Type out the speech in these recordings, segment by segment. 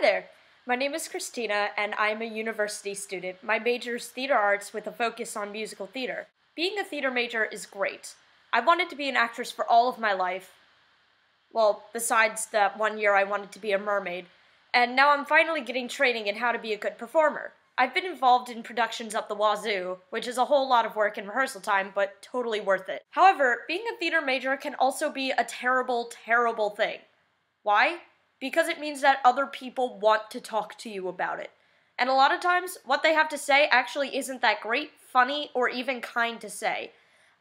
there! My name is Christina, and I'm a university student. My major is theater arts with a focus on musical theater. Being a theater major is great. I wanted to be an actress for all of my life. Well, besides that 1 year I wanted to be a mermaid. And now I'm finally getting training in how to be a good performer. I've been involved in productions up the wazoo, which is a whole lot of work and rehearsal time, but totally worth it. However, being a theater major can also be a terrible, terrible thing. Why? Because it means that other people want to talk to you about it. And a lot of times, what they have to say actually isn't that great, funny, or even kind to say.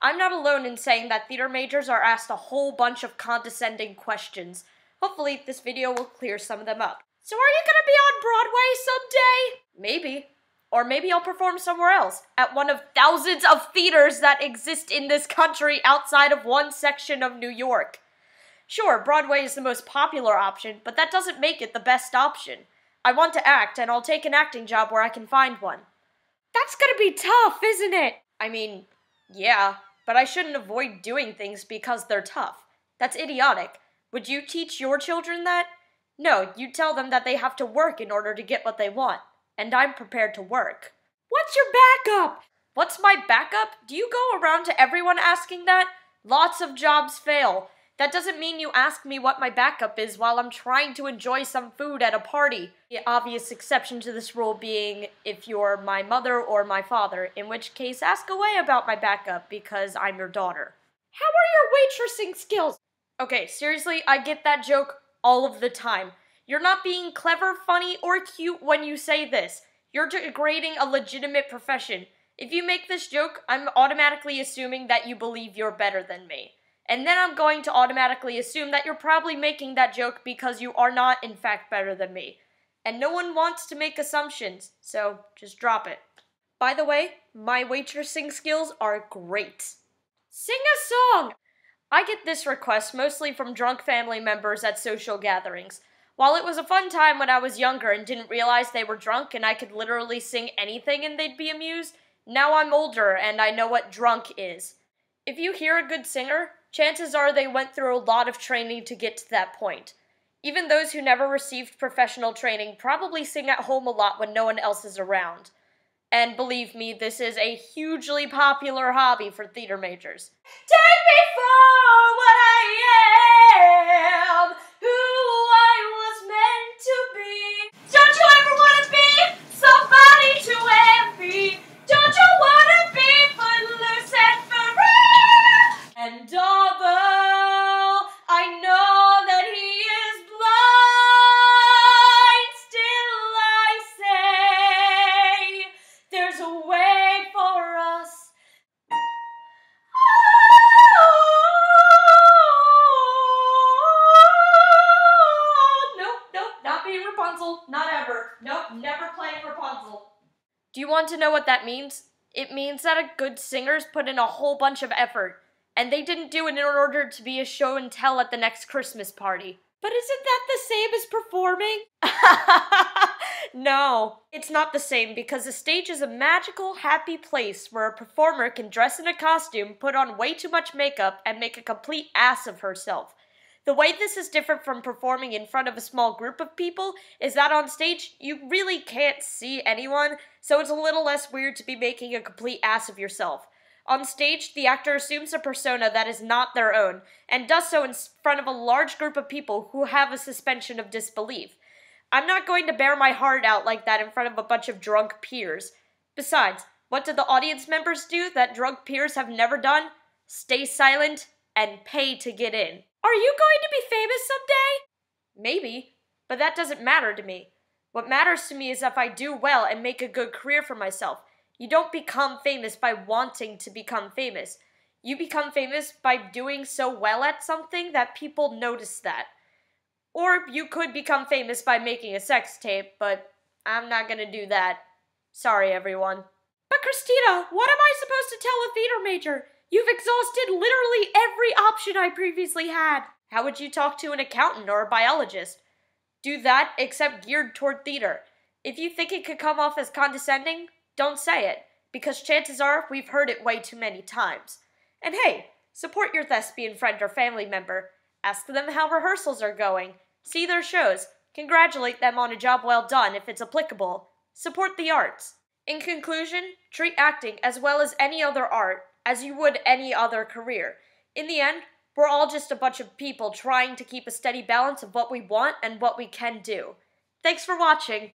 I'm not alone in saying that theater majors are asked a whole bunch of condescending questions. Hopefully, this video will clear some of them up. So are you gonna be on Broadway someday? Maybe. Or maybe I'll perform somewhere else, at one of thousands of theaters that exist in this country outside of one section of New York. Sure, Broadway is the most popular option, but that doesn't make it the best option. I want to act, and I'll take an acting job where I can find one. That's gonna be tough, isn't it? I mean, yeah, but I shouldn't avoid doing things because they're tough. That's idiotic. Would you teach your children that? No, you tell them that they have to work in order to get what they want. And I'm prepared to work. What's your backup? What's my backup? Do you go around to everyone asking that? Lots of jobs fail. That doesn't mean you ask me what my backup is while I'm trying to enjoy some food at a party. The obvious exception to this rule being if you're my mother or my father, in which case ask away about my backup because I'm your daughter. How are your waitressing skills? Okay, seriously, I get that joke all of the time. You're not being clever, funny, or cute when you say this. You're degrading a legitimate profession. If you make this joke, I'm automatically assuming that you believe you're better than me. And then I'm going to automatically assume that you're probably making that joke because you are not, in fact, better than me. And no one wants to make assumptions, so just drop it. By the way, my waitressing skills are great. Sing a song! I get this request mostly from drunk family members at social gatherings. While it was a fun time when I was younger and didn't realize they were drunk and I could literally sing anything and they'd be amused, now I'm older and I know what drunk is. If you hear a good singer, chances are they went through a lot of training to get to that point. Even those who never received professional training probably sing at home a lot when no one else is around. And believe me, this is a hugely popular hobby for theater majors. Take me for what I am, who I was meant to be. Don't you ever want to be somebody to envy? Don't you want to be footloose and free? And although I know that he is blind, still I say there's a way for us. Nope, not being Rapunzel, not ever. Nope, never playing Rapunzel. Do you want to know what that means? It means that a good singer's put in a whole bunch of effort, and they didn't do it in order to be a show and tell at the next Christmas party. But isn't that the same as performing? No, it's not the same because a stage is a magical, happy place where a performer can dress in a costume, put on way too much makeup, and make a complete ass of herself. The way this is different from performing in front of a small group of people is that on stage, you really can't see anyone, so it's a little less weird to be making a complete ass of yourself. On stage, the actor assumes a persona that is not their own, and does so in front of a large group of people who have a suspension of disbelief. I'm not going to bear my heart out like that in front of a bunch of drunk peers. Besides, what did the audience members do that drunk peers have never done? Stay silent and pay to get in. Are you going to be famous someday? Maybe, but that doesn't matter to me. What matters to me is if I do well and make a good career for myself. You don't become famous by wanting to become famous. You become famous by doing so well at something that people notice that. Or you could become famous by making a sex tape, but I'm not gonna do that. Sorry, everyone. But Christina, what am I supposed to tell a theater major? You've exhausted literally every option I previously had. How would you talk to an accountant or a biologist? Do that, except geared toward theater. If you think it could come off as condescending, don't say it, because chances are we've heard it way too many times. And hey, support your thespian friend or family member. Ask them how rehearsals are going. See their shows. Congratulate them on a job well done if it's applicable. Support the arts. In conclusion, treat acting as well as any other art as you would any other career. In the end, we're all just a bunch of people trying to keep a steady balance of what we want and what we can do. Thanks for watching.